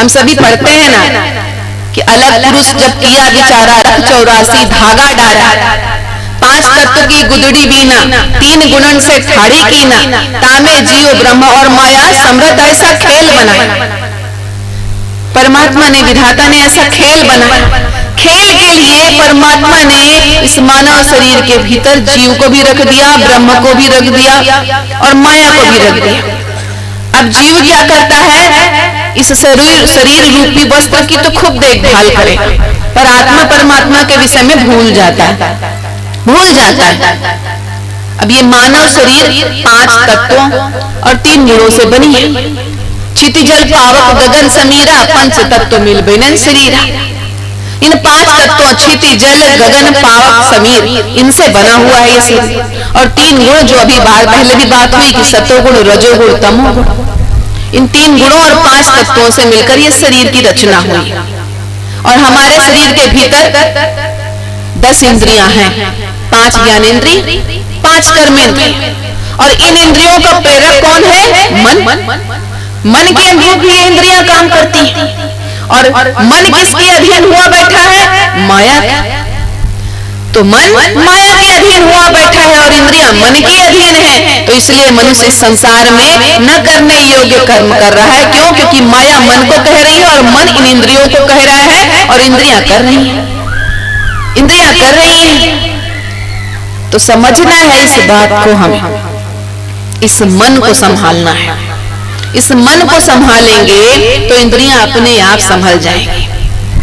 हम सभी पढ़ते हैं ना कि अलग पुरुष जब किया बिचारा रख 84 धागा डारा, 5 तत्व की गुदड़ी बीना, 3 गुणन से ठाड़ी कीना, तामे जीव ब्रह्म और माया समृत ऐसा खेल बनाया। परमात्मा ने, विधाता ने ऐसा खेल बनाया। खेल के लिए परमात्मा ने इस मानव शरीर के भीतर जीव को भी रख दिया, ब्रह्म को भी रख दिया और माया को भी रख दिया। अब जीव क्या करता है, इस शरीर रूपी वस्त्र की तो खूब देखभाल करे, पर आत्मा परमात्मा के विषय में भूल जाता है। अब ये मानव शरीर 5 तत्वों और 3 गुणों से बनी है। क्षिति जल पावक गगन समीरा, पंच तत्व मिल बिनन शरीरा। इन 5 तत्वों क्षिति जल गगन पावक समीर, इनसे बना हुआ है ये शरीर। और 3 गुण जो अभी पहले भी बात हुई कि सतोगुण रजोगुण तमोगुण, इन 3 गुणों और 5 तत्वों से मिलकर ये शरीर की रचना हुई। और हमारे शरीर के भीतर 10 इंद्रियां हैं, 5 ज्ञानेंद्रिय, 5 कर्मेंद्रिय। और इन इंद्रियों का प्रेरक कौन है? मन के अनुरूप ये इंद्रियां काम करती हैं। और मन किसके अधीन हुआ बैठा है? माया। तो मन माया के अधीन हुआ बैठा है और इंद्रियां मन के अधीन है। तो इसलिए मनुष्य इस संसार में न करने योग्य कर्म कर रहा है। क्यों? क्योंकि माया मन को कह रही है और मन इन इंद्रियों को कह रहा है और इंद्रियां कर रही हैं। तो समझना है इस बात को, हमें इस मन को संभालना है। इस मन को संभालेंगे तो इंद्रियां अपने आप संभल जाएंगी।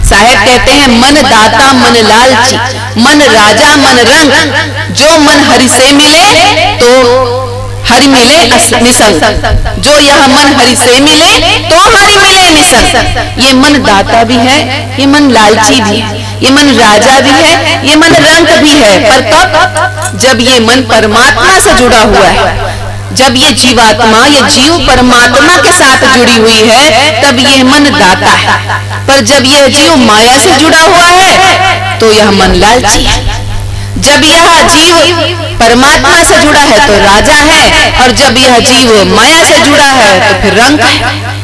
साहेब कहते हैं मन दाता मन लालची, मन राजा मन रंग, जो मन हरि से मिले तो हरि मिले निसंग। जो यह मन हरि से मिले तो हरि मिले निसंग। ये मन दाता भी है, ये मन लालची भी है, ये मन राजा भी है, ये मन रंग भी है। पर कब? जब ये मन परमात्मा से जुड़ा हुआ है, जब ये जीवात्मा, ये जीव परमात्मा के साथ जुड़ी हुई है, तब ये मन दाता है। पर जब यह जीव माया से जुड़ा हुआ है तो यह मन लालची है। जब यह जीव परमात्मा से जुड़ा है तो राजा है, और जब यह जीव माया से जुड़ा है तो फिर रंग है।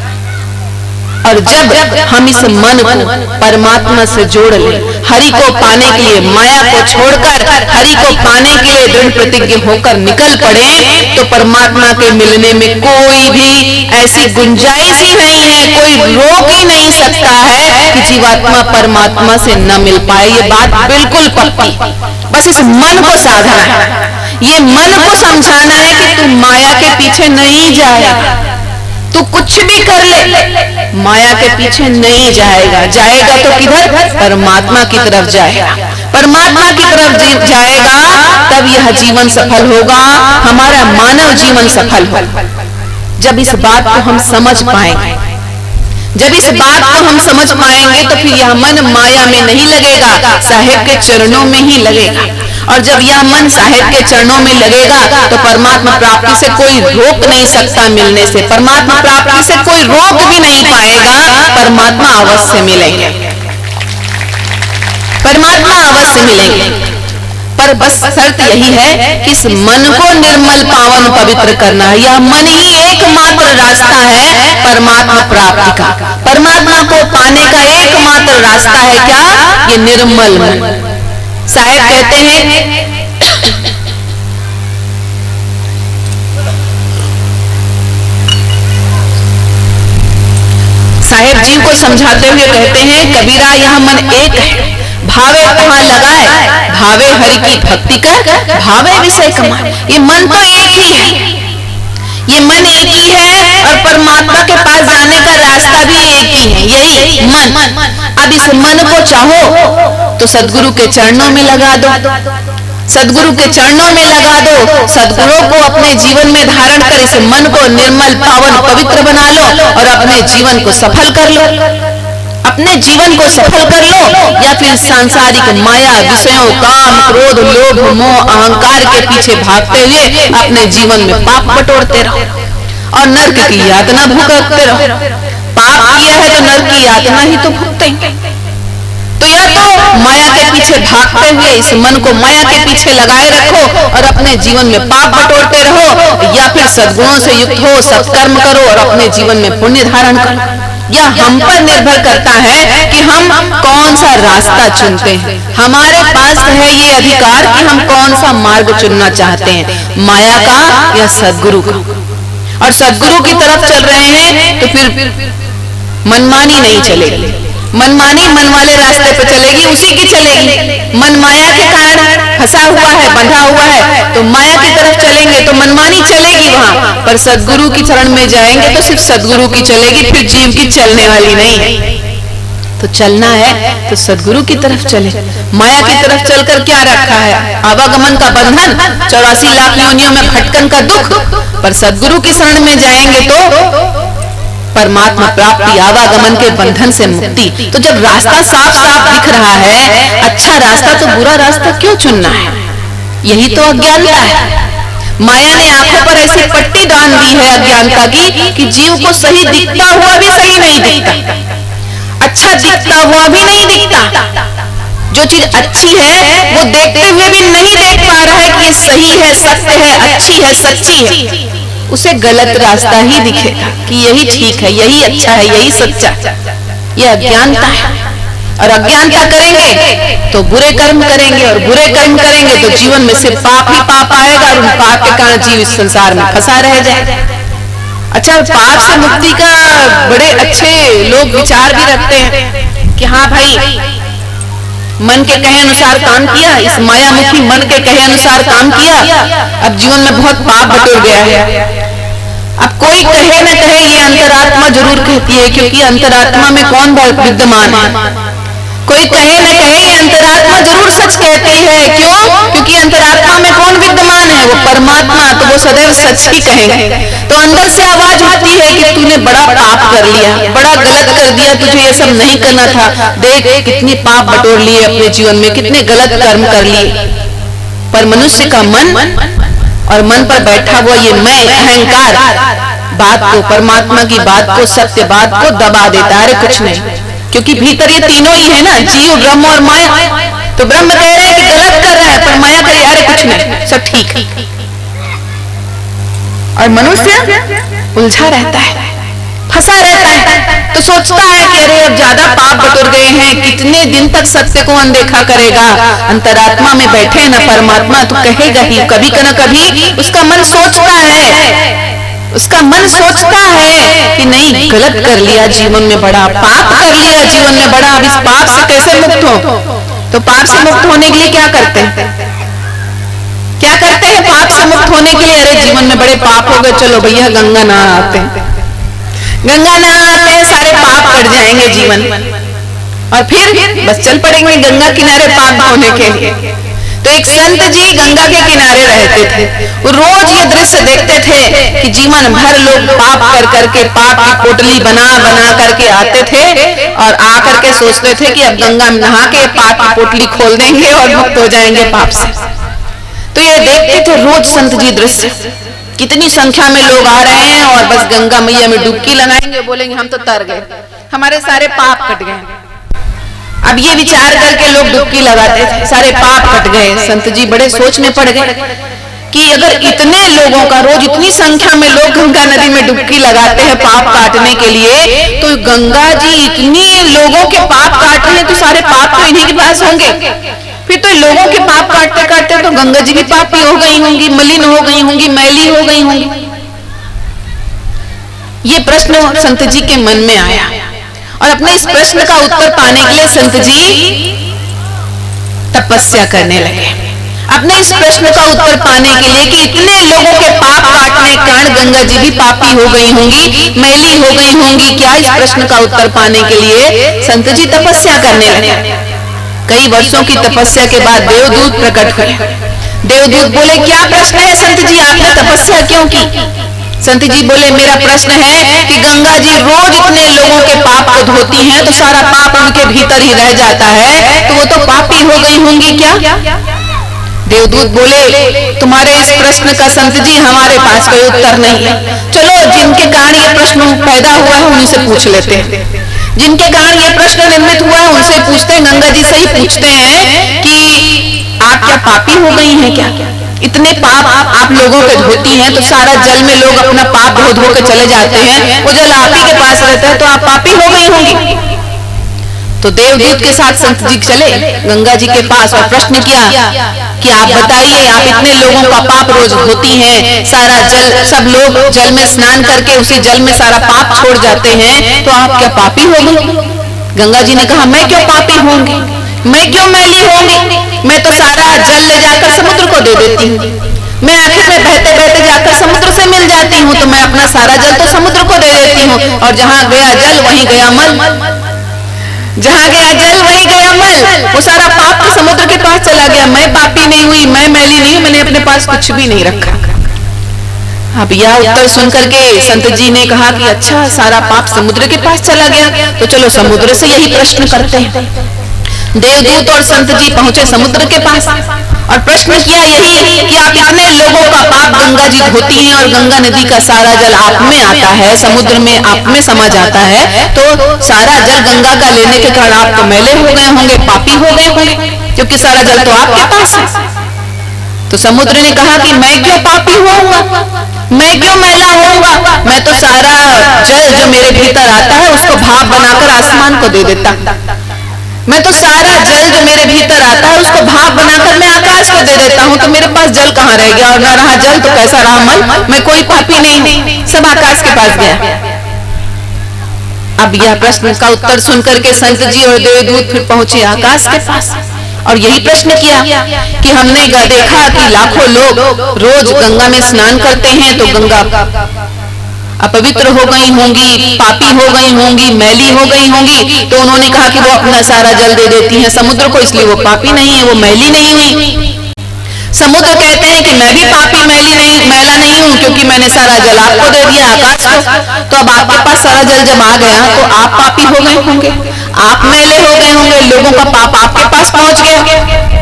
और जब हम इस मन को परमात्मा से जोड़ लें, हरि को पाने के लिए माया को छोड़कर हरि को पाने के लिए दृढ़ प्रतिज्ञ होकर निकल पड़े, तो परमात्मा के मिलने में कोई भी ऐसी गुंजाइश ही नहीं है, कोई रोक ही नहीं सकता है कि जीवात्मा परमात्मा से न मिल पाए। ये बात बिल्कुल पक्की। बस इस मन को साधना है, ये मन को समझाना है कि तू माया के पीछे नहीं जाएगा। तू कुछ भी कर ले, माया के पीछे नहीं जाएगा। जाएगा तो किधर? परमात्मा की तरफ जाएगा। परमात्मा की तरफ जाएगा तब यह जीवन सफल होगा, हमारा मानव जीवन सफल होगा। जब इस बात को हम समझ पाएंगे, जब इस बात को हम समझ पाएंगे तो फिर यह मन माया में नहीं लगेगा, साहेब के चरणों में ही लगेगा। और जब यह मन साहेब के चरणों में लगेगा तो परमात्मा प्राप्ति से कोई रोक नहीं सकता मिलने से। परमात्मा प्राप्ति से कोई रोक भी नहीं पाएगा, परमात्मा अवश्य मिलेंगे, परमात्मा अवश्य मिलेंगे। पर बस शर्त यही है कि इस मन को निर्मल पावन पवित्र करना है। यह मन ही एकमात्र रास्ता है परमात्मा प्राप्ति का। परमात्मा को पाने का एकमात्र रास्ता है क्या? ये निर्मल मन। साहेब कहते हैं, साहेब जी को समझाते हुए कहते हैं, कबीरा यह मन एक है, भावे कहाँ लगाए, भावे हरि की भक्ति कर, भावे विषय कमाए। ये मन तो एक ही है, ये मन एक ही है और परमात्मा के पास जाने का रास्ता भी एक ही है, यही मन। अब इस मन को चाहो तो सदगुरु के चरणों में लगा दो, सदगुरु के चरणों में लगा दो। सदगुरु को अपने जीवन में धारण कर इस मन को निर्मल पावन पवित्र बना लो और अपने जीवन को सफल कर लो, अपने जीवन को सफल कर लो। या फिर सांसारिक माया, विषयों, काम, क्रोध, लोभ, मोह, अहंकार के पीछे भागते हुए अपने जीवन में पाप बटोरते रहो और नरक की यातना भुगतते रहो। पाप किया है तो नरक की यातना ही तो भुगतेंगे। तो या तो माया के पीछे भागते हुए इस मन को माया के पीछे लगाए रखो और अपने जीवन में पाप बटोरते रहो, या फिर सद्गुणों से युक्त हो, सत्कर्म करो और अपने जीवन में पुण्य धारण करो। यह हम पर निर्भर करता है कि हम कौन सा रास्ता चुनते हैं। हमारे पास है ये अधिकार कि हम कौन सा मार्ग चुनना चाहते हैं, माया का या सद्गुरु का। और सद्गुरु की तरफ चल रहे हैं तो फिर मनमानी नहीं चलेगी। मनमानी मन वाले रास्ते पे चलेगी, उसी की चलेगी। मन माया के कारण फंसा हुआ है, बंधा हुआ है, तो माया की तरफ चलेंगे तो मनमानी चलेगी वहां। पर सद्गुरु की शरण में जाएंगे तो सिर्फ सद्गुरु की चलेगी, फिर जीव की चलने वाली नहीं है। तो चलना है तो सद्गुरु की तरफ चले। माया की तरफ चलकर क्या रखा है? आवागमन का बंधन, 84 लाख योनियों में भटकन का दुख। पर सद्गुरु की शरण में जाएंगे तो परमात्मा प्राप्ति, आवागमन के बंधन से मुक्ति। तो जब रास्ता साफ साफ दिख रहा है, अच्छा रास्ता, तो बुरा रास्ता क्यों चुनना है? यही तो अज्ञानता है। माया ने आंखों पर ऐसी पट्टी बांध दी है अज्ञानता की कि जीव को सही दिखता हुआ भी सही नहीं दिखता, अच्छा दिखता हुआ भी नहीं दिखता। जो चीज अच्छी है वो देखते हुए भी नहीं देख पा रहा है कि ये सही है, सत्य है, अच्छी है, सच्ची है। उसे गलत रास्ता ही दिखेगा कि यही ठीक है, यही अच्छा है, यही सच्चा। यह अज्ञानता है। और अज्ञानता करेंगे तो बुरे कर्म करेंगे, और बुरे कर्म करेंगे तो जीवन में सिर्फ पाप ही पाप आएगा, और उन पाप के कारण जीव इस संसार में फंसा रह जाए। अच्छा, पाप से मुक्ति का बड़े अच्छे लोग विचार भी रखते हैं कि हाँ भाई, मन के कहे अनुसार काम किया, इस मायामुखी मन के कहे अनुसार काम किया, अब जीवन में बहुत पाप बटोर गया है। अब कोई कहे न कहे, ये अंतरात्मा जरूर कहती है, क्योंकि अंतरात्मा में कौन विद्यमान है। कोई कहे न कहे, ये अंतरात्मा जरूर सच कहती है। क्यों? क्योंकि अंतरात्मा में कौन विद्यमान है? वो परमात्मा। तो वो सदैव सच ही कहेंगे। तो अंदर से आवाज उठती है कि तूने बड़ा पाप कर लिया, बड़ा गलत कर दिया, तुझे ये सब नहीं करना था। देख कितनी पाप बटोर लिए अपने जीवन में, कितने गलत कर्म कर लिए। पर मनुष्य का मन और मन पर बैठा हुआ ये मैं, अहंकार, बात को, परमात्मा की बात को, सत्य बात को दबा देता है। कुछ नहीं, क्योंकि भीतर ये तीनों ही है ना, जीव, ब्रह्म और माया। तो ब्रह्म कह रहा है कि गलत कर रहा है, पर माया कह रही है कुछ नहीं, सब ठीक है। और मनुष्य उलझा रहता है, फंसा रहता है। तो सोचता है कि अरे अब ज्यादा पाप बटोर गए हैं, कितने दिन तक सत्य को अनदेखा करेगा। अंतरात्मा में बैठे ना परमात्मा, तो कहेगा ही कभी न कभी। उसका मन सोचता है, उसका मन सोचता है कि नहीं, गलत कर लिया, जीवन में बड़ा पाप कर लिया, जीवन में बड़ा, अब इस पाप से कैसे मुक्त हो। तो पाप से मुक्त होने के लिए क्या करते हैं? क्या करते हैं पाप से मुक्त होने के लिए? अरे जीवन में बड़े पाप हो गए, चलो भैया गंगा नहा आते हैं, गंगा नहा आते हैं, सारे पाप कट जाएंगे जीवन। और फिर बस चल पड़ेंगे गंगा किनारे पाप धोने के लिए। तो एक संत जी गंगा के किनारे रहते थे। वो रोज ये दृश्य देखते थे कि जीवन भर लोग पाप कर करके, पाप की पोटली बना बना करके आते थे, और आकर के सोचते थे कि अब गंगा में नहा के पाप की पोटली खोल देंगे और मुक्त हो जाएंगे पाप से। तो ये देखते थे रोज संत जी दृश्य, कितनी संख्या में लोग आ रहे हैं और बस गंगा मैया में डुबकी लगाएंगे, बोलेंगे हम तो तर गए, हमारे सारे पाप कट गए। अब ये विचार करके लोग डुबकी लगाते थे, सारे पाप कट गए। संत जी बड़े सोच में पड़ गए कि अगर इतने लोगों का, रोज इतनी संख्या में लोग गंगा नदी में डुबकी लगाते हैं पाप काटने के लिए, तो गंगा जी इतने लोगों के पाप काट रहे हैं, तो सारे पाप तो इन्हीं के पास होंगे। फिर तो लोगों के पाप काटते काटते तो गंगा जी भी पापी हो गई होंगी, मलिन हो गई होंगी, मैली हो गई होंगी। ये प्रश्न संत जी के मन में आया, और अपने इस प्रश्न का उत्तर पाने के लिए संत जी तपस्या करने लगे। अपने इस प्रश्न का उत्तर पाने के लिए कि इतने लोगों के पाप काटने के कारण गंगा जी भी पापी हो गई होंगी, मैली हो गई होंगी क्या, इस प्रश्न का उत्तर पाने के लिए संत जी तपस्या करने लगे। कई वर्षों की तपस्या के बाद देवदूत प्रकट हुए। देवदूत बोले, क्या प्रश्न है संत जी, आपने तपस्या क्यों की? संत जी बोले, मेरा प्रश्न है कि गंगा जी रोज इतने लोगों के पाप को धोती हैं, तो सारा पाप उनके भीतर ही रह जाता है, तो वो तो पापी हो गई होंगी क्या? देवदूत बोले, तुम्हारे इस प्रश्न का संत जी हमारे पास कोई उत्तर नहीं है। चलो जिनके कारण ये प्रश्न पैदा हुआ है उनसे पूछ लेते हैं, जिनके कारण ये प्रश्न निर्मित हुआ है उनसे पूछते हैं। गंगा जी से ही पूछते हैं कि आप क्या पापी हो गई हैं क्या? इतने पाप आप लोगों के धोती हैं, तो सारा जल में लोग अपना पाप धो धो के चले जाते हैं, वो जल आप ही के पास रहता है, तो आप पापी हो गई होंगी। तो देवदूत के साथ संत जी चले गंगा जी के पास और प्रश्न किया कि आप बताइए, आप इतने लोगों का पाप रोज धोती हैं, सारा जल, सब लोग जल में स्नान करके उसी जल में सारा पाप छोड़ जाते हैं, तो आप क्या पापी होंगी? गंगा जी ने कहा, मैं क्यों पापी होंगी, मैं क्यों मैली होंगी, मैं तो सारा जल ले जाकर समुद्र को दे देती हूँ, मैं आखिर में बहते बहते जाकर समुद्र से मिल जाती हूँ, तो मैं अपना सारा जल तो समुद्र को दे देती हूँ, और जहाँ गया जल वहीं गया मन, जहाँ गया जल वहीं गया मन, वो सारा पाप तो समुद्र के पास चला गया, मैं पापी नहीं हुई, मैं मैली नहीं हूँ, मैंने अपने पास कुछ भी नहीं रखा। अब यह उत्तर सुनकर के संत जी ने कहा कि अच्छा, सारा पाप समुद्र के पास चला गया, तो चलो समुद्र से यही प्रश्न करते हैं। देवदूत और संत जी पहुंचे समुद्र के पास और प्रश्न किया यही कि आप इतने लोगों का पाप गंगा जी धोती हैं, और गंगा नदी का सारा जल आप में आता है, समुद्र में आप में समा जाता है, तो सारा जल गंगा का लेने के कारण आप तो मैले हो गए होंगे, पापी हो गए होंगे, क्योंकि सारा जल तो आपके पास है। तो समुद्र ने कहा कि मैं क्यों पापी होऊंगा, मैं क्यों मैला होऊंगा, मैं तो सारा जल जो मेरे भीतर आता है उसको भाप बनाकर आसमान को दे देता, मैं तो सारा जल जो मेरे भीतर आता है उसको भाप बनाकर मैं आकाश को दे देता हूँ, तो मेरे पास जल कहाँ रह गया, और ना रहा जल तो कैसा रहा मन, मैं कोई पापी नहीं, सब आकाश के पास गया। अब यह प्रश्न का उत्तर सुनकर के संत जी और देवदूत फिर पहुंचे आकाश के पास और यही प्रश्न किया कि हमने देखा कि लाखों लोग रोज गंगा में स्नान करते हैं, तो गंगा अपवित्र हो गई होंगी, पापी हो गई होंगी, मैली हो गई होंगी, तो उन्होंने कहा कि वो अपना सारा जल दे देती हैं समुद्र को, इसलिए वो पापी नहीं है, वो मैली नहीं हुई। समुद्र कहते हैं कि मैं भी पापी मैला नहीं हूँ, क्योंकि मैंने सारा जल आपको दे दिया, आकाश को, तो अब आपके पास सारा जल जब आ गया तो आप पापी हो गए होंगे, आप मैले हो गए होंगे, लोगों का पाप आपके पास पहुंच गया।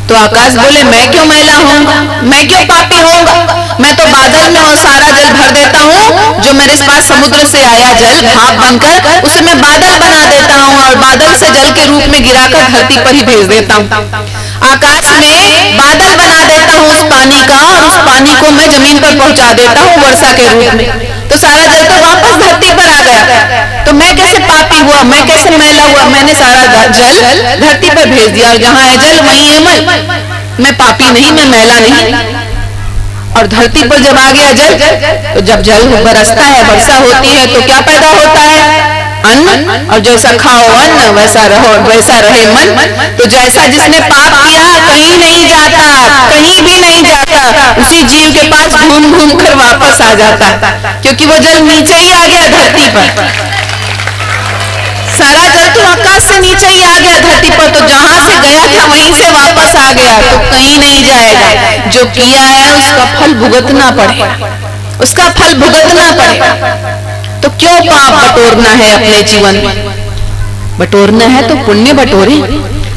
तो आकाश बोले, मैं क्यों मैला होऊंगा, मैं क्यों पापी होऊंगा, मैं तो बादल में और सारा जल भर देता हूँ, जो मेरे पास समुद्र से आया जल भाप बनकर उसे मैं बादल बना देता हूँ, और बादल से जल के रूप में गिराकर धरती पर ही भेज देता हूँ, आकाश में बादल बना देता हूँ उस पानी का, और उस पानी को मैं जमीन पर पहुंचा देता हूँ वर्षा के रूप में, तो सारा जल तो वापस धरती पर आ गया। तो मैं कैसे पापी हुआ, मैं कैसे मैला हुआ, मैंने सारा जल धरती पर भेज दिया, और जहाँ है जल वहीं है मन, मैं पापी नहीं, मैं मैला नहीं। और धरती पर जब आ गया जल, तो जब जल बरसता है, वर्षा होती है, तो क्या पैदा होता है, अन्न, और जैसा खाओ अन्न वैसा रहो, वैसा रहे मन। तो जैसा जिसने पाप किया कहीं नहीं जाता, कहीं भी नहीं जाता, उसी जीव के पास घूम घूम कर वापस आ जाता, क्योंकि वो जल नीचे ही आ गया धरती पर, सारा जल तो आकाश से नीचे ही आ गया धरती पर, तो जहां से गया था वहीं से वापस आ गया, तो कहीं नहीं जाएगा। जो किया है उसका फल भुगतना पड़ेगा, उसका फल भुगतना पड़ेगा। तो क्यों पाप बटोरना है अपने जीवन में, बटोरना है तो पुण्य बटोरे,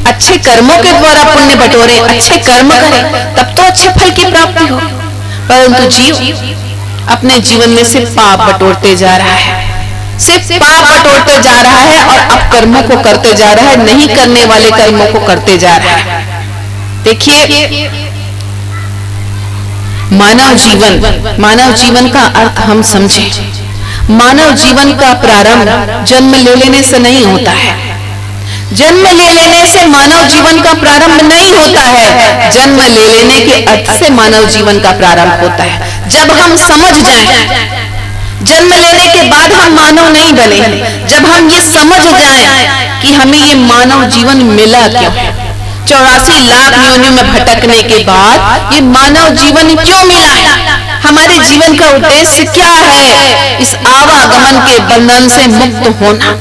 अच्छे कर्मों के द्वारा पुण्य बटोरे, अच्छे कर्म करें, तब तो अच्छे फल की प्राप्ति हो। परंतु जीव अपने जीवन में सिर्फ पाप बटोरते जा रहा है, सिर्फ पाप बटोरते जा रहा है, और अब कर्मों को करते जा रहा है, नहीं करने वाले कर्मों को करते जा रहा है। देखिए, मानव जीवन का अर्थ हम समझे। मानव जीवन का प्रारंभ जन्म ले लेने से नहीं होता है, जन्म ले लेने से मानव जीवन का प्रारंभ नहीं होता है, जन्म ले लेने के अर्थ से मानव जीवन का प्रारंभ होता है। जब हम समझ जाएं, जन्म लेने के बाद हम मानव नहीं बने, जब हम ये समझ जाएं कि हमें ये मानव जीवन मिला क्यों, 84 लाख योनियों में भटकने के बाद ये मानव जीवन क्यों मिला है, हमारे जीवन का उद्देश्य क्या है, इस आवागमन के बंधन से मुक्त होना,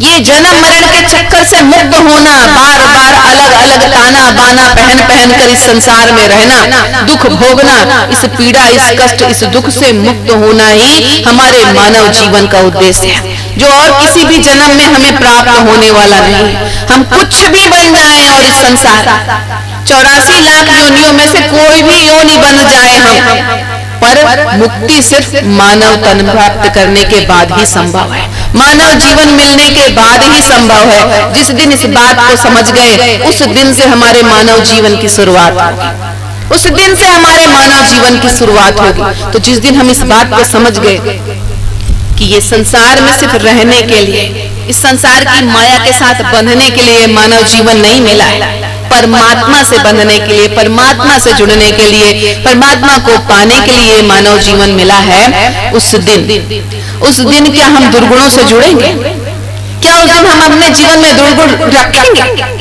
ये जन्म मरण के चक्कर से मुक्त होना, बार बार अलग अलग ताना बाना पहन पहन कर इस संसार में रहना, दुख भोगना, इस पीड़ा, इस कष्ट, इस दुख से मुक्त होना ही हमारे मानव जीवन का उद्देश्य है, जो और किसी भी जन्म में हमें प्राप्त होने वाला नहीं। हम कुछ भी बन जाए और इस संसार 84 लाख योनियों में से कोई भी योनि बन जाए हम, पर मुक्ति सिर्फ मानव तन प्राप्त करने के बाद ही संभव है, मानव जीवन मिलने के बाद ही संभव है। जिस दिन इस बात को समझ गए उस दिन से हमारे मानव जीवन की शुरुआत होगी। उस दिन से हमारे मानव जीवन की शुरुआत होगी। तो जिस दिन हम इस बात को समझ गए कि ये संसार में सिर्फ रहने के लिए, इस संसार की माया के साथ बंधने के लिए मानव जीवन नहीं मिला है, परमात्मा से बंधने के लिए, परमात्मा से जुड़ने के लिए, परमात्मा को पाने के लिए मानव जीवन मिला है। उस दिन क्या हम दुर्गुणों से जुड़ेंगे? क्या उस दिन हम अपने जीवन में दुर्गुण रखेंगे?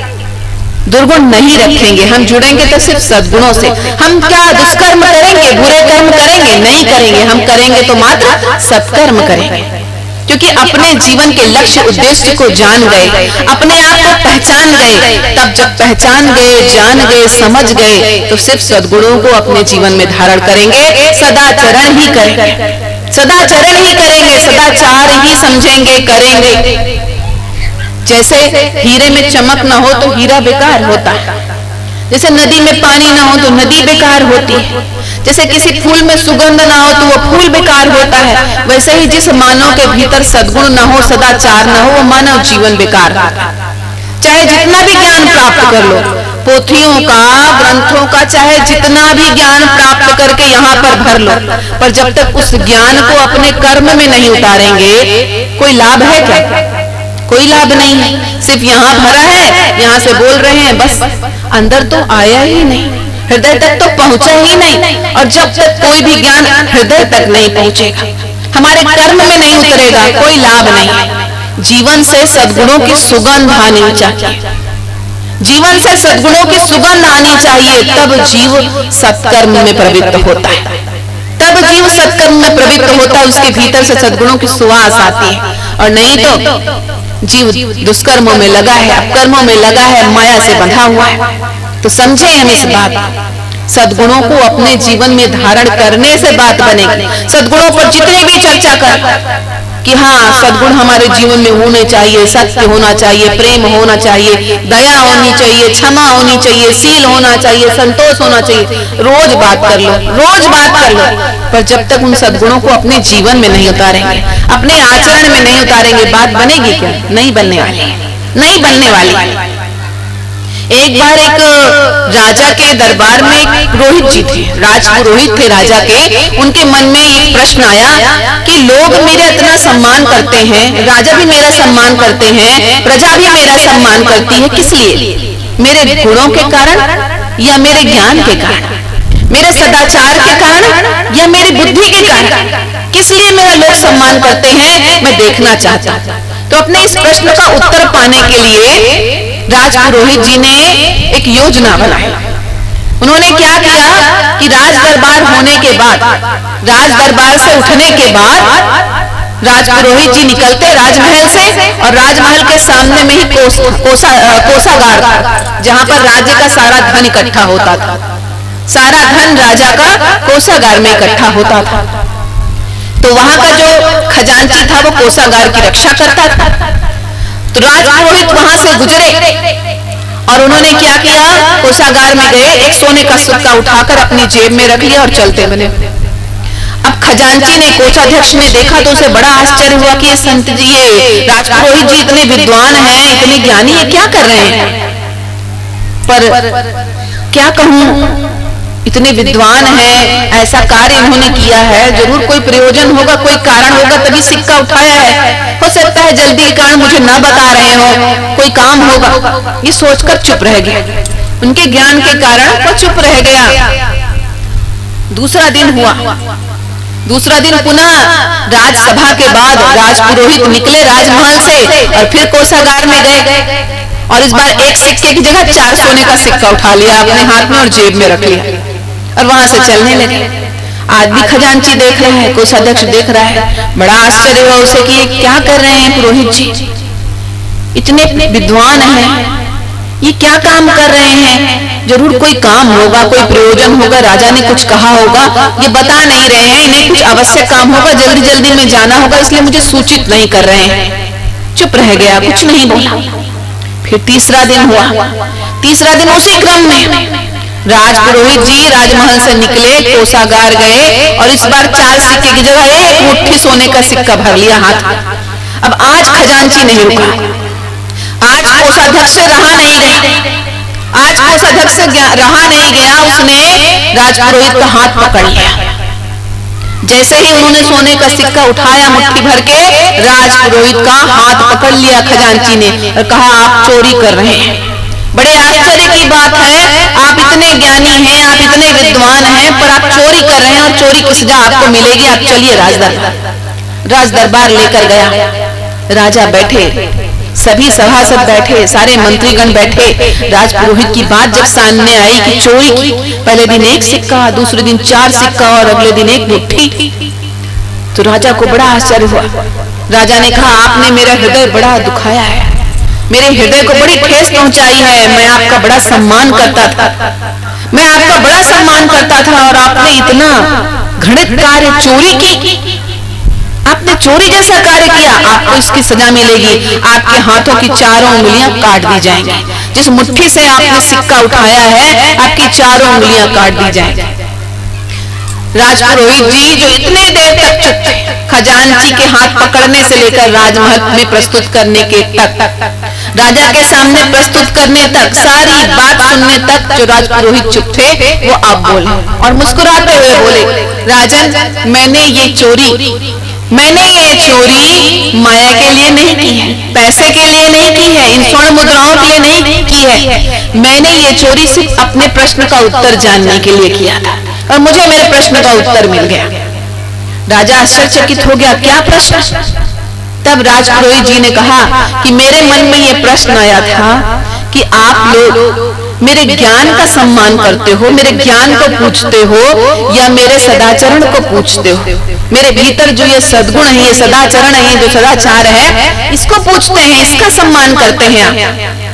दुर्गुण नहीं रखेंगे। हम जुड़ेंगे तो सिर्फ सद्गुणों से। हम क्या दुष्कर्म करेंगे, बुरे कर्म करेंगे? नहीं करेंगे। हम करेंगे तो मात्र सत्कर्म करेंगे, क्योंकि अपने जीवन के लक्ष्य उद्देश्य को जान गए, अपने आप को पहचान गए। तब जब पहचान गए, जान गए, समझ गए, तो सिर्फ सद्गुणों को अपने जीवन में धारण करेंगे, सदाचरण ही करेंगे, सदाचरण ही करेंगे, सदाचार ही समझेंगे, करेंगे। जैसे हीरे में चमक ना हो तो हीरा बेकार होता है, जैसे नदी में पानी ना हो तो नदी बेकार होती है, जैसे किसी फूल में सुगंध ना हो तो वो फूल बेकार होता है, वैसे ही जिस मानव के भीतर सद्गुण ना हो, सदाचार ना हो, वो मानव जीवन बेकार होता है। चाहे जितना भी ज्ञान प्राप्त कर लो, पोथियों का, ग्रंथों का, चाहे जितना भी ज्ञान प्राप्त करके यहाँ पर भर लो, पर जब तक उस ज्ञान को अपने कर्म में नहीं उतारेंगे, कोई लाभ है क्या? कोई लाभ नहीं है। सिर्फ यहाँ भरा है, यहाँ से बोल रहे हैं, बस अंदर तो आया ही नहीं, हृदय तक तो पहुंचा ही नहीं। और जब तक कोई भी ज्ञान हृदय तक नहीं पहुंचेगा, हमारे कर्म में नहीं उतरेगा, कोई लाभ नहीं। जीवन से सद्गुणों की सुगंध आनी चाहिए, जीवन से सद्गुणों की सुगंध आनी चाहिए, तब जीव सत्कर्म में प्रवृत्त होता है, तब जीव सत्कर्म में प्रवृत्त होता है, उसके भीतर से सद्गुणों की सुवास आती है। और नहीं तो जीव दुष्कर्मों में लगा है, अपकर्मों में लगा है, माया से बंधा हुआ है। तो समझे हम इस बात, सद्गुणों को अपने जीवन में धारण करने से बात बनेगी। सद्गुणों पर जितने भी चर्चा कर कि हाँ सद्गुण हमारे जीवन में होने चाहिए, सत्य होना चाहिए, प्रेम होना चाहिए, दया होनी चाहिए, क्षमा होनी चाहिए, शील होना चाहिए, संतोष होना चाहिए, रोज बात कर लो, रोज बात कर लो, पर जब तक उन सद्गुणों को अपने जीवन में नहीं उतारेंगे, अपने आचरण में नहीं उतारेंगे, बात बनेगी क्या? नहीं बनने वाली, नहीं बनने वाली। एक बार एक राजा के दरबार में एक पुरोहित जी थे, राजपुरोहित थे राजा के। उनके मन में एक प्रश्न आया कि लोग मेरा इतना सम्मान करते हैं, राजा भी मेरा सम्मान करते हैं, प्रजा भी मेरा सम्मान करती है, किस लिए? मेरे गुणों के कारण या मेरे ज्ञान के कारण, मेरे सदाचार के कारण या मेरी बुद्धि के कारण? किस लिए मेरा लोग सम्मान करते हैं, मैं देखना चाहता हूं। तो अपने इस प्रश्न का उत्तर पाने के लिए राजपुरोहित जी ने एक योजना बनाई। उन्होंने क्या किया कि राज दरबार होने के बाद, राज दरबार से उठने के बाद राजपुरोहित जी निकलते राजमहल से, और राजमहल के सामने में ही कोषागार था, जहां पर राज्य का सारा धन इकट्ठा होता था। सारा धन राजा का कोषागार में इकट्ठा होता था। तो वहां का जो खजांची था वो कोषागार की रक्षा करता था। तो राजपुरोहित वहां से गुजरे और उन्होंने क्या किया, कोषागार में गए, एक सोने का सिक्का उठाकर अपनी जेब में रख लिया और चलते बने। अब खजांची ने, कोषाध्यक्ष ने देखा तो उसे बड़ा आश्चर्य हुआ कि ये संत जी, ये राजपुरोहित जी इतने विद्वान हैं, इतने ज्ञानी है, क्या कर रहे हैं? पर क्या कहूं, इतने विद्वान हैं, ऐसा कार्य इन्होंने किया है, जरूर कोई प्रयोजन होगा, कोई कारण होगा, तभी सिक्का उठाया है। हो सकता है जल्दी के कारण मुझे ना बता रहे हो, कोई काम होगा। ये सोचकर चुप रह गया, उनके ज्ञान के कारण वो चुप रह गया। दूसरा दिन हुआ, दूसरा दिन पुनः राजसभा के बाद राजपुरोहित निकले राजमहल से और फिर कोषागार में गए, और इस बार एक सिक्के की जगह 4 सोने का सिक्का उठा लिया अपने हाथ में और जेब में रख लिया, और वहां से चलने लगे। आदमी खजांची देख रहा है, कोषाध्यक्ष देख रहा है, बड़ा आश्चर्य हुआ उसे कि ये क्या कर रहे हैं पुरोहित जी, इतने विद्वान हैं, ये क्या काम कर रहे हैं? जरूर कोई काम होगा, कोई प्रयोजन होगा, राजा ने कुछ कहा होगा, ये बता नहीं रहे हैं, इन्हें कुछ आवश्यक काम होगा, जल्दी जल्दी में जाना होगा, इसलिए मुझे सूचित नहीं कर रहे हैं। चुप रह गया, कुछ नहीं बोला। फिर तीसरा दिन हुआ, तीसरा दिन उसी क्रम में राजपुरोहित जी राजमहल से निकले, कोषागार गए, और इस बार 4 सिक्के की जगह एक मुट्ठी सोने का सिक्का भर लिया हाथ में। अब आज खजांची नहीं रुका, आज कोषाध्यक्ष से रहा नहीं गया, आज कोषाध्यक्ष से रहा नहीं गया, उसने राजपुरोहित का हाथ पकड़ लिया। जैसे ही उन्होंने सोने का सिक्का उठाया मुट्ठी भर के, राजपुरोहित का हाथ पकड़ लिया खजांची ने और कहा आप चोरी कर रहे हैं। बड़े आश्चर्य की बात है, आप इतने ज्ञानी हैं, आप इतने विद्वान हैं, पर आप चोरी कर रहे हैं और चोरी की सजा आपको मिलेगी। आप चलिए राज दरबार लेकर गया। राजा बैठे, सभी सभासद बैठे, सारे मंत्रीगण बैठे। राजपुरोहित की बात जब सामने आई कि चोरी की, पहले दिन एक सिक्का, दूसरे दिन 4 सिक्का और अगले दिन एक मुट्ठी, तो राजा को बड़ा आश्चर्य हुआ। राजा ने कहा आपने मेरा हृदय बड़ा दुखाया है, मेरे हृदय को बड़ी ठेस पहुंचाई है। मैं आपका बड़ा सम्मान करता था, मैं आपका बड़ा सम्मान करता था और आपने इतना घृणित कार्य चोरी की, आपने चोरी जैसा कार्य किया, आपको इसकी सजा मिलेगी। आपके हाथों की 4 उंगलियां काट दी जाएंगी। जिस मुट्ठी से आपने सिक्का उठाया है, आपकी 4 उंगलियां काट दी जाएंगी। राजपुरोहित जी जो इतने देर तक चुप थे, खजांची के हाथ पकड़ने से लेकर राजमहल में प्रस्तुत करने के तक, राजा के सामने प्रस्तुत करने तक, सारी बात सुनने तक जो राजपुरोहित चुप थे, वो अब बोले और मुस्कुराते हुए बोले, राजन मैंने ये चोरी माया के लिए नहीं की है, पैसे के लिए नहीं की है, इन स्वर्ण मुद्राओं के लिए नहीं की है। मैंने ये चोरी सिर्फ अपने प्रश्न का उत्तर जानने के लिए किया था और मुझे मेरे प्रश्न का उत्तर मिल गया। राजा आश्चर्यचकित हो गया, क्या प्रश्न? तब राजपुरोहित जी ने कहा कि मेरे मन में ये प्रश्न आया था कि आप लोग मेरे ज्ञान का सम्मान करते हो, मेरे ज्ञान को पूछते हो या मेरे सदाचरण को पूछते हो? मेरे भीतर जो ये सद्गुण है, ये सदाचरण है, जो सदाचार है, इसको पूछते हैं, इसका सम्मान करते हैं।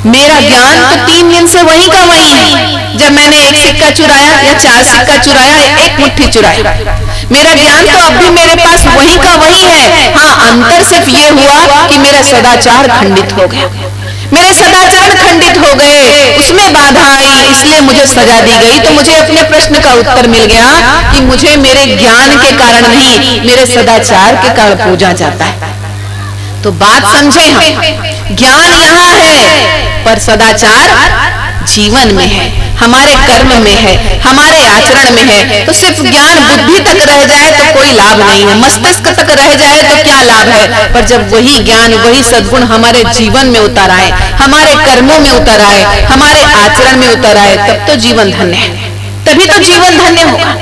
मेरा ज्ञान तो 3 दिन से वही का वही है। जब मैंने 1 सिक्का चुराया या 4 सिक्का चुराया या 1 मुट्ठी चुराया, मेरा ज्ञान तो अब भी मेरे पास वही का वही है। हाँ, अंतर सिर्फ ये हुआ कि मेरा सदाचार खंडित हो गया, मेरे सदाचार खंडित हो गए, उसमें बाधा आई, इसलिए मुझे सजा दी गई। तो मुझे अपने प्रश्न का उत्तर मिल गया कि मुझे मेरे ज्ञान के कारण नहीं, मेरे सदाचार के कारण पूजा जाता है। तो बात समझे हम, ज्ञान यहाँ है पर सदाचार जीवन में है, हमारे कर्म में है, हमारे आचरण में है। तो सिर्फ ज्ञान बुद्धि तक रह जाए तो कोई लाभ नहीं है, मस्तिष्क तक रह जाए तो क्या लाभ है? पर जब वही ज्ञान, वही सद्गुण हमारे जीवन में उतर आए, हमारे कर्मों में उतर आए, हमारे आचरण में उतर आए, तब तो जीवन धन्य है, तभी तो जीवन धन्य होगा।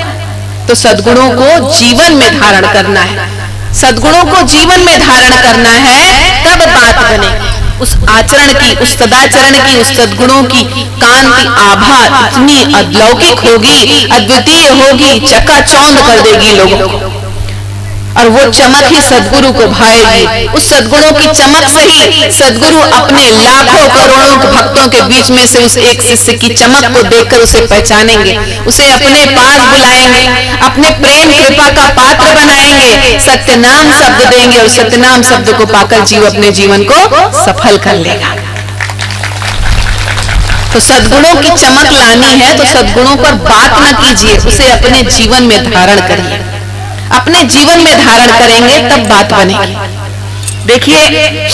तो सद्गुणों को जीवन में धारण करना है, सद्गुणों को जीवन में धारण करना है, तब बात बनेगी। उस आचरण की, उस सदाचरण की, उस सद्गुणों की कांति आभा इतनी अलौकिक होगी, अद्वितीय होगी, चकाचौंध कर देगी लोगों को। और वो चमक ही सद्गुरु को भाएगी। उस सद्गुणों की चमक से ही सद्गुरु अपने लाखों करोड़ों भक्तों के बीच में से उस एक शिष्य की चमक को देखकर उसे पहचानेंगे, उसे अपने पास बुलाएंगे, अपने प्रेम कृपा का पात्र बनाएंगे, सत्यनाम शब्द देंगे और सत्यनाम शब्द को पाकर जीव अपने जीवन को सफल कर लेगा। तो सद्गुणों की चमक लानी है तो सद्गुणों पर बात न कीजिए, उसे अपने जीवन में धारण करिए। अपने जीवन में धारण करेंगे तब बात बनेगी। देखिए,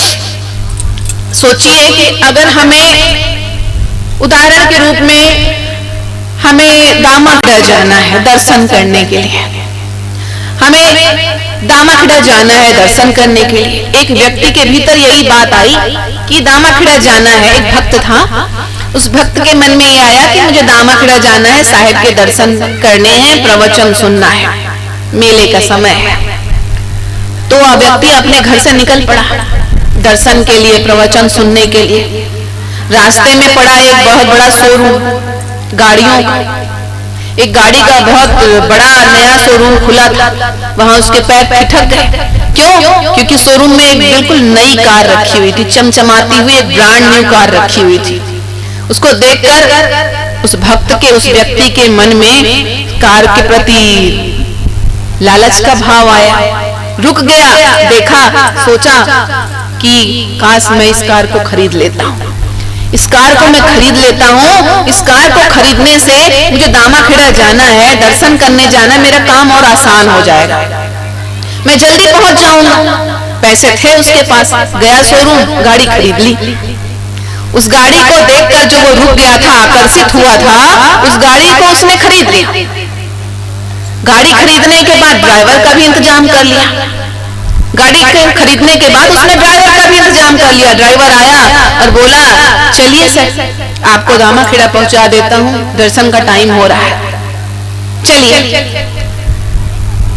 सोचिए कि अगर हमें उदाहरण के रूप में हमें दामाखेड़ा जाना है दर्शन करने के लिए, हमें दामाखेड़ा जाना है दर्शन करने के लिए। एक व्यक्ति के भीतर यही बात आई कि दामाखेड़ा जाना है। एक भक्त था, उस भक्त के मन में ये आया कि मुझे दामाखेड़ा जाना है, साहिब के दर्शन करने हैं, प्रवचन सुनना है, मेले का समय है। तो वह व्यक्ति अपने घर से निकल पड़ा दर्शन के लिए, प्रवचन सुनने के लिए। रास्ते में पड़ा एक बहुत बड़ा शोरूम गाड़ियों का, एक गाड़ी का बहुत बड़ा नया शोरूम खुला था। वहां उसके पैर ठिठक गए। क्यों? क्योंकि शोरूम में एक बिल्कुल नई कार रखी हुई थी, चमचमाती हुई एक ब्रांड न्यू कार रखी हुई थी। उसको देखकर उस भक्त के, उस व्यक्ति के मन में कार के प्रति लालच का भाव आया। रुक गया, देखा, सोचा कि काश मैं इस कार को खरीद लेता हूँ, इस कार को मैं खरीद लेता हूँ। इस कार को खरीदने से मुझे दामाखेड़ा जाना है, दर्शन करने जाना है, मेरा काम और आसान हो जाएगा, मैं जल्दी पहुंच जाऊंगा। पैसे थे उसके पास, गया शोरूम, गाड़ी खरीद ली। उस गाड़ी को देखकर जो वो रुक गया था, आकर्षित हुआ था, उस गाड़ी को उसने खरीद लिया। गाड़ी खरीदने के बाद ड्राइवर का भी इंतजाम कर लिया। गाड़ी खरीदने के बाद उसने ड्राइवर का भी इंतजाम कर लिया। ड्राइवर आया और बोला, चलिए सर, आपको दामाखेड़ा पहुंचा देता हूं, दर्शन का टाइम हो रहा है, चलिए।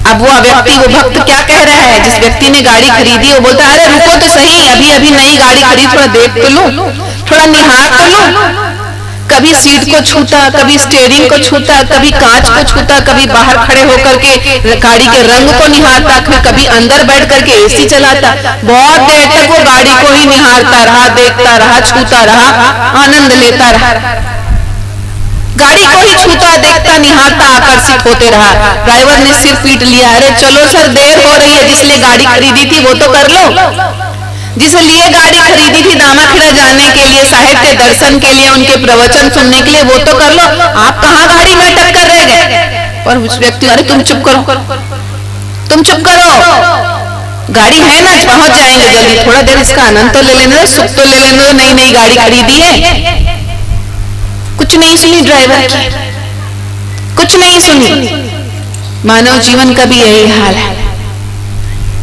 अब वो व्यक्ति, वो भक्त क्या कह रहा है? जिस व्यक्ति ने गाड़ी खरीदी, वो बोलता है, अरे रुको तो सही, अभी अभी नई गाड़ी खरीद, थोड़ा देख तो लूं, थोड़ा निहार तो लूं। कभी सीट को छूता, कभी स्टीयरिंग को छूता, कभी कांच को छूता, कभी बाहर खड़े होकर के गाड़ी के रंग को निहारता, कभी अंदर बैठ करके एसी चलाता। बहुत देर तक वो गाड़ी को ही निहारता रहा, देखता रहा, छूता रहा, आनंद लेता रहा, गाड़ी को ही छूता, देखता, निहारता, आकर्षित होते रहा। ड्राइवर ने सिर पीट लिया, अरे चलो सर, देर हो रही है, जिसने गाड़ी खरीदी थी वो तो कर लो, जिसलिए गाड़ी खरीदी थी दामाखेड़ा जाने के लिए, साहित्य दर्शन के लिए, उनके प्रवचन सुनने के लिए, वो तो कर लो, आप कहाँ गाड़ी में अटक कर रह गए? पर उस व्यक्ति, अरे तुम चुप करो, तुम चुप करो, गाड़ी है ना, पहुंच जाएंगे जल्दी, थोड़ा देर इसका आनंद तो ले लेने दो, सुख तो ले लेने दो, नई नई गाड़ी खरीदी है। कुछ नहीं सुनी ड्राइवर की, कुछ नहीं सुनी। मानव जीवन का भी यही हाल है।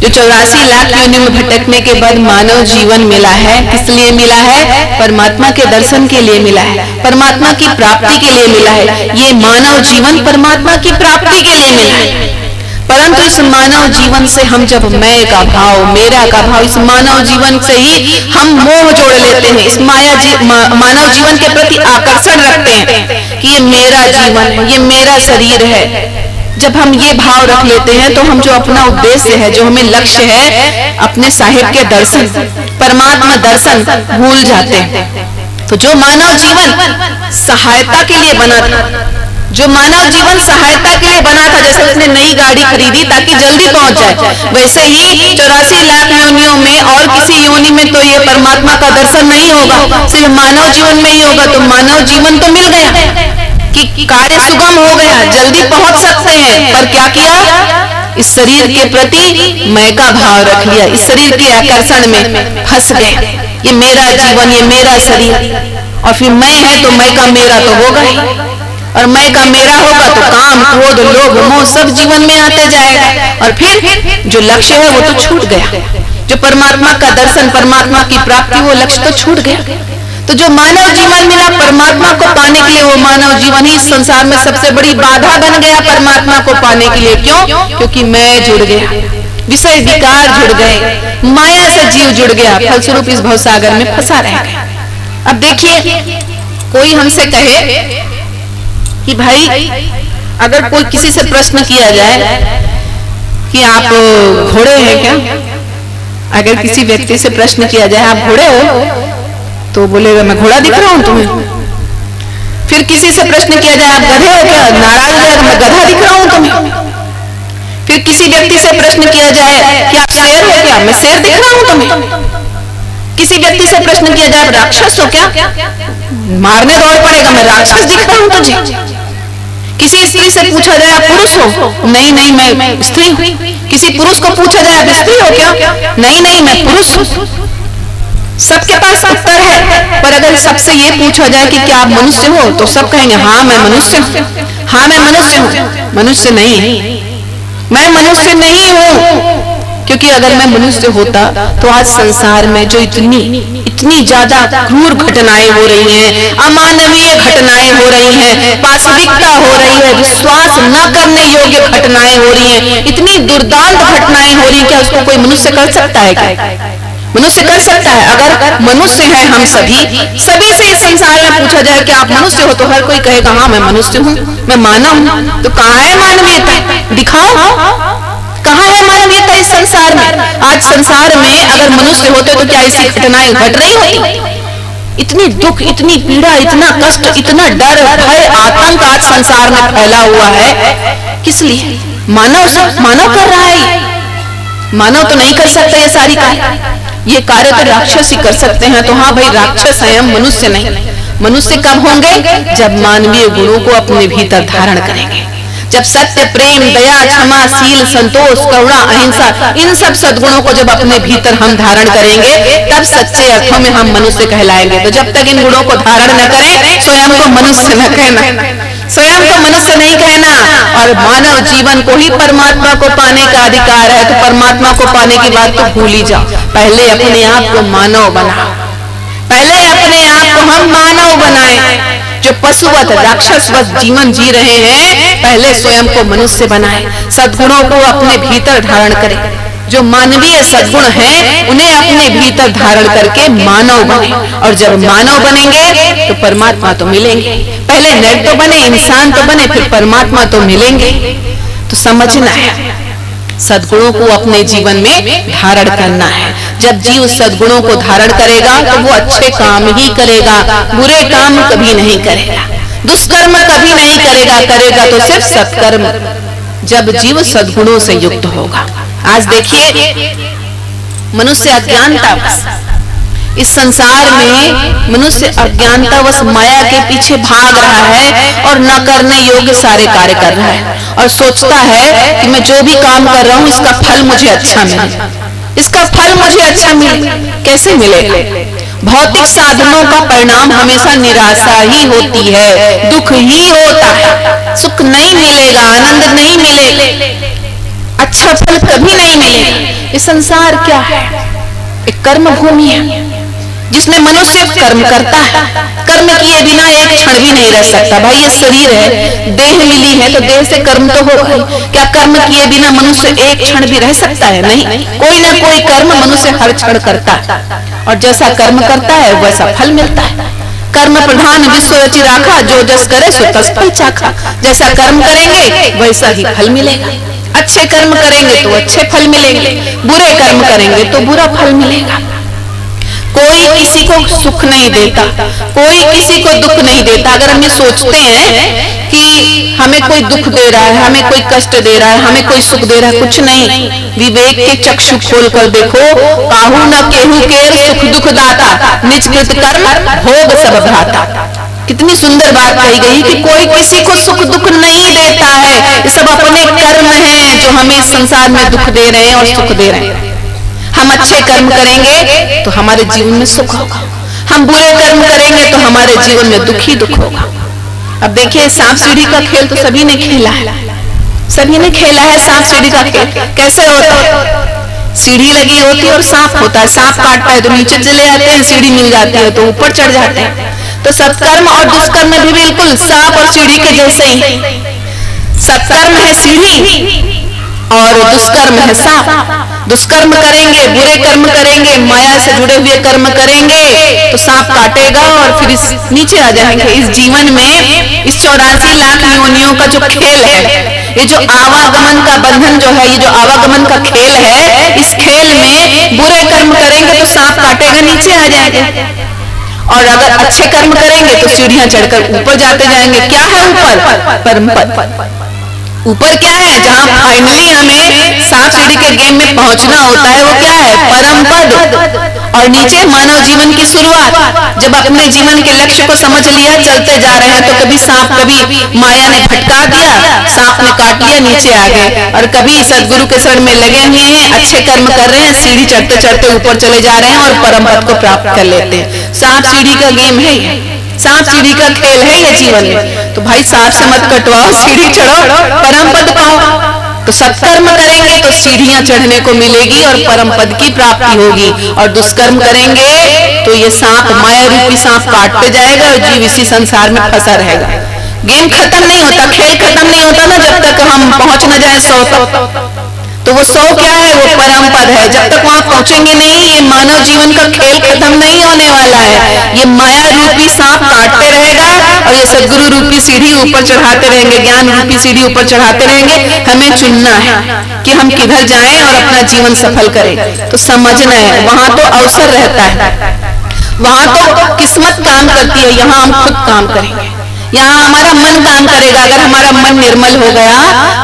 जो 84 लाख योनियों में भटकने के बाद मानव जीवन मिला है, किस लिए मिला है? परमात्मा के दर्शन के लिए मिला है, परमात्मा की प्राप्ति के लिए मिला है। ये मानव जीवन परमात्मा की प्राप्ति के लिए मिला है। परंतु इस मानव जीवन से हम जब मैं का भाव, मेरा का भाव, इस मानव जीवन से ही हम मोह जोड़ लेते हैं, इस मानव जीवन के प्रति आकर्षण रखते हैं कि ये मेरा जीवन है, ये मेरा शरीर है। जब हम ये भाव रख लेते हैं तो हम जो अपना उद्देश्य है, जो हमें लक्ष्य है, अपने साहिब के दर्शन, परमात्मा दर्शन भूल जाते हैं। तो जो मानव जीवन सहायता के लिए बना था, जो मानव जीवन सहायता के लिए बना था, जैसे उसने नई गाड़ी खरीदी ताकि जल्दी पहुंच जाए, वैसे ही 84 लाख योनियों में और किसी योनि में तो ये परमात्मा का दर्शन नहीं होगा, सिर्फ मानव जीवन में ही होगा। तो मानव जीवन तो मिल गया कि कार्य सुगम हो गया, जल्दी पहुंच सकते हैं, पर क्या किया? इस शरीर के प्रति मैं का भाव रख लिया, इस शरीर के आकर्षण में फंस गए। ये मेरा जीवन, ये मेरा शरीर, और फिर मैं है तो मैं का मेरा तो होगा ही, और मैं का मेरा होगा तो काम, क्रोध, लोभ, मोह सब जीवन में आते जाएगा, और फिर जो लक्ष्य है वो तो छूट गया। जो परमात्मा का दर्शन, परमात्मा की प्राप्ति, वो लक्ष्य तो छूट गया। तो जो मानव जीवन मिला परमात्मा को पाने के लिए, वो मानव जीवन ही इस संसार में सबसे बड़ी बाधा बन गया परमात्मा को पाने के लिए। क्यों? क्योंकि मैं जुड़ गया, विषय विकार जुड़ गए, माया से जीव जुड़ गया, फलस्वरूप इस भवसागर में फंसा रह गया। अब देखिए, कोई हमसे कहे कि भाई, अगर कोई किसी से प्रश्न किया जाए कि आप घोड़े हैं क्या, अगर किसी व्यक्ति से प्रश्न किया जाए आप घोड़े हो, तो बोलेगा मैं घोड़ा दिख रहा हूं तुम्हें। फिर किसी से प्रश्न किया जाए आप गधे हो क्या, नाराज हो जाएगा, मैं गधा दिख रहा हूं तुम्हें। फिर किसी व्यक्ति से प्रश्न किया जाए कि आप शेर हो क्या, मैं शेर दिख रहा हूं तुम्हें। किसी व्यक्ति से प्रश्न किया जाए आप राक्षस हो क्या, मारने दौड़ पड़ेगा, मैं राक्षस दिख रहा हूं तुझे। किसी स्त्री से पूछा जाए आप पुरुष हो, नहीं नहीं मैं स्त्री हूं। किसी पुरुष को पूछा जाए आप स्त्री हो क्या, नहीं नहीं मैं पुरुष हूं। सबके पास उत्तर है, पर अगर सबसे ये पूछा जाए कि क्या आप मनुष्य हो, तो सब कहेंगे हाँ मैं मनुष्य हूँ, हाँ मैं मनुष्य हूँ। मनुष्य नहीं, मैं मनुष्य नहीं हूँ, क्योंकि अगर मैं मनुष्य होता तो आज संसार में जो इतनी ज्यादा क्रूर घटनाएं हो रही हैं, अमानवीय घटनाएं हो रही हैं, पाशविकता हो रही है, विश्वास न करने योग्य घटनाएं हो रही हैं, इतनी दुर्दांत घटनाएं हो रही हैं, क्या उसको कोई मनुष्य कर सकता है? क्या मनुष्य कर सकता है? अगर मनुष्य है हम सभी से इस संसार में पूछा जाए कि आप मनुष्य हो, तो हर कोई कहेगा हाँ मैं मनुष्य हूँ, मैं मानव हूँ। तो कहाँ है मानवीयता? दिखाओ, कहाँ है मानवीयता इस संसार में? आज संसार में अगर मनुष्य होते तो क्या ऐसी घटनाएं घट रही होती? इतनी दुख, इतनी पीड़ा, इतना कष्ट, इतना डर, भय, आतंक आज संसार में फैला हुआ है, किस लिए? मानव कर रहा है, मानव तो नहीं कर सकता ये सारी कार्य, ये कार्य तो राक्षस ही कर सकते हैं। तो हाँ भाई, राक्षस है हम, मनुष्य नहीं। मनुष्य कब होंगे? जब मानवीय गुणों को अपने भीतर धारण करेंगे, जब सत्य, प्रेम, दया, क्षमा, शील, संतोष, करुणा, अहिंसा, इन सब सद्गुणों को जब अपने भीतर हम धारण करेंगे, तब सच्चे अर्थों में हम मनुष्य कहलाएंगे। तो जब तक इन गुणों को धारण न करें, स्वयं को मनुष्य न कहना, स्वयं को मनुष्य नहीं कहना। और मानव जीवन को ही परमात्मा को पाने का अधिकार है, तो परमात्मा को पाने की बात तो भूल ही जाओ। पहले अपने आप को मानव बनाओ, पहले अपने आप को हम मानव बनाएं। जो पशुवत राक्षसवत जीवन जी रहे हैं, पहले स्वयं को मनुष्य बनाएं, सद्गुणों को अपने भीतर धारण करें। जो मानवीय सद्गुण हैं, उन्हें अपने भीतर धारण करके मानव बने। और जब मानव बनेंगे तो परमात्मा तो मिलेंगे। पहले नर तो बने, इंसान तो बने, फिर परमात्मा तो मिलेंगे। तो समझना है, सद्गुणों को अपने जीवन में धारण करना है। जब जीव सद्गुणों को धारण करेगा तो वो अच्छे काम ही करेगा, बुरे काम कभी नहीं करेगा, दुष्कर्म कभी नहीं करेगा। करेगा तो सिर्फ सत्कर्म, जब जीव सद्गुणों से युक्त होगा। आज देखिए, मनुष्य अज्ञानतावश इस संसार में मनुष्य अज्ञानतावश माया के पीछे भाग रहा है और न करने योग्य सारे कार्य कर रहा है और सोचता है कि मैं जो भी काम कर रहा हूं इसका फल मुझे अच्छा मिले, इसका फल मुझे अच्छा मिले। कैसे मिलेगा? भौतिक साधनों का परिणाम हमेशा निराशा ही होती है, दुख ही होता है। सुख नहीं मिलेगा, आनंद नहीं मिलेगा, अच्छा फल कभी नहीं मिलेगा। ये संसार क्या है? एक कर्म भूमि है जिसमें मनुष्य कर्म करता है। कर्म किए बिना एक क्षण भी नहीं रह सकता। भाई ये शरीर है, देह मिली है, तो देह से कर्म तो होगा ही। क्या कर्म किए बिना मनुष्य एक क्षण भी रह सकता है? नहीं, कोई ना कोई कर्म मनुष्य हर क्षण करता है और जैसा कर्म करता है वैसा फल मिलता है। कर्म प्रधान विश्व रचि राखा, जो जस करे सो तस फल चाखा। जैसा कर्म करेंगे वैसा ही फल मिलेगा। अच्छे कर्म करेंगे तो अच्छे फल मिलेंगे, बुरे कर्म करेंगे तो बुरा फल मिलेगा। कोई किसी को सुख नहीं देता, कोई किसी को दुख नहीं देता। अगर हम ये सोचते हैं कि हमें कोई दुख दे रहा है, हमें कोई कष्ट दे रहा है, हमें कोई सुख दे रहा है, कुछ नहीं। विवेक के चक्षु खोल कर देखो, काहू न केहू केर सुख दुख दाता, निज कृत कर्म भोग सब भ्राता। कितनी सुंदर बात कही गई कि कोई किसी को सुख दुख नहीं देता है। ये सब अपने कर्म हैं जो हमें संसार में दुख दे रहे हैं और सुख दे रहे हैं। हम अच्छे कर्म करेंगे तो हमारे जीवन में सुख होगा, हम बुरे कर्म करेंगे तो हमारे जीवन में दुख ही दुख होगा। अब देखिए, सांप सीढ़ी का खेल तो सभी ने खेला है, सभी ने खेला है सांप सीढ़ी का खेल। कैसे होता है? सीढ़ी लगी होती है और सांप होता है। सांप काटता है तो नीचे चले आते हैं, सीढ़ी मिल जाती है तो ऊपर चढ़ जाते हैं। तो सत्कर्म और दुष्कर्म भी बिल्कुल सांप और सीढ़ी के जैसे ही। सत्कर्म है सीढ़ी और दुष्कर्म है सांप। दुष्कर्म करेंगे, बुरे कर्म करेंगे, माया से जुड़े हुए कर्म करेंगे तो सांप काटेगा और फिर इस नीचे आ जाएंगे। इस जीवन में इस 84 लाख योनियों का जो खेल है, ये जो आवागमन का बंधन जो है, ये जो आवागमन का खेल है, इस खेल में बुरे कर्म करेंगे तो सांप काटेगा, नीचे आ जाएगा। और अगर अच्छे कर्म करेंगे तो सीढ़ियां चढ़कर ऊपर जाते जाएंगे। क्या है ऊपर? परम पद। ऊपर क्या है? जहां फाइनली हमें सांप सीढ़ी के गेम में पहुंचना होता है, वो क्या है? परम पद। और नीचे मानव जीवन की शुरुआत। जब अपने जीवन के लक्ष्य को समझ लिया, चलते जा रहे हैं, तो कभी सांप, कभी माया ने भटका दिया, सांप ने काट लिया, नीचे आ गए। और कभी सदगुरु के शरण में लगे हुए हैं, अच्छे कर्म कर रहे हैं, सीढ़ी चढ़ते चढ़ते ऊपर चले जा रहे हैं और परम पद को प्राप्त कर लेते हैं। सांप सीढ़ी का गेम है, सांप सीढ़ी का खेल है ये जीवन में। तो भाई सांप से मत कटवाओ, सीढ़ी चढ़ो, परम पद पाओ। तो सत्कर्म करेंगे तो सीढ़ियां चढ़ने को मिलेगी और परम पद की प्राप्ति होगी। और दुष्कर्म करेंगे तो ये सांप, माया रूपी सांप काटते जाएगा और जीव इसी संसार में फंसा रहेगा। गेम खत्म नहीं होता, खेल खत्म नहीं होता ना, जब तक हम पहुंच न जाए 100 तक। तो वो 100 क्या है? वो परम पद है। जब तक वहां पहुंचेंगे नहीं, ये मानव जीवन का खेल खत्म नहीं होने वाला है। ये माया रूपी सांप काटते रहेगा और ये सदगुरु रूपी सीढ़ी ऊपर चढ़ाते रहेंगे, ज्ञान रूपी सीढ़ी ऊपर चढ़ाते रहेंगे। हमें चुनना है कि हम किधर जाएं और अपना जीवन सफल करें। तो समझना है, वहां तो अवसर रहता है, वहां तो किस्मत काम करती है, यहाँ हम खुद काम करेंगे, यहाँ हमारा मन काम करेगा। अगर हमारा मन निर्मल हो गया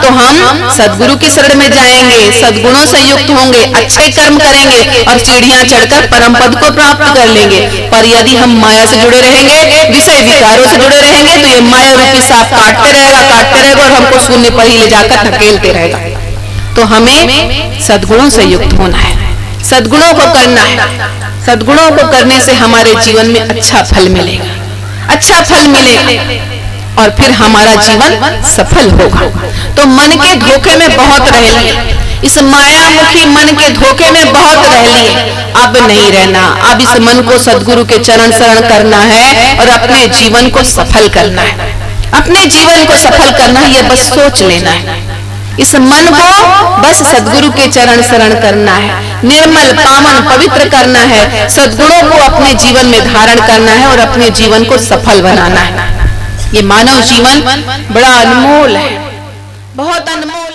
तो हम सदगुरु की शरण में जाएंगे, सद्गुणों से युक्त होंगे, अच्छे कर्म करेंगे और सीढ़ियां चढ़कर परम पद को प्राप्त कर लेंगे। पर यदि हम माया से जुड़े रहेंगे, विषय विकारों से जुड़े रहेंगे, तो ये माया रूपी सांप काटते रहेगा और हमको शून्य पर ही ले जाकर धकेलते रहेगा। तो हमें सद्गुणों से युक्त होना है, सद्गुणों को करना है। सद्गुणों को करने से हमारे जीवन में अच्छा फल मिलेगा, अच्छा फल मिलेगा और फिर हमारा जीवन सफल होगा। तो मन के धोखे में बहुत रह लिए, इस मायामुखी मन के धोखे में बहुत रह लिए, अब नहीं रहना। अब इस मन को सद्गुरु के चरण शरण करना है और अपने जीवन को सफल करना है, अपने जीवन को सफल करना है, ये बस सोच लेना है। इस मन को बस सद्गुरु के चरण शरण करना है, निर्मल पावन पवित्र करना है, सद्गुणों को अपने जीवन में धारण करना है और अपने जीवन को सफल बनाना है। ये मानव जीवन बड़ा अनमोल है, बहुत अनमोल।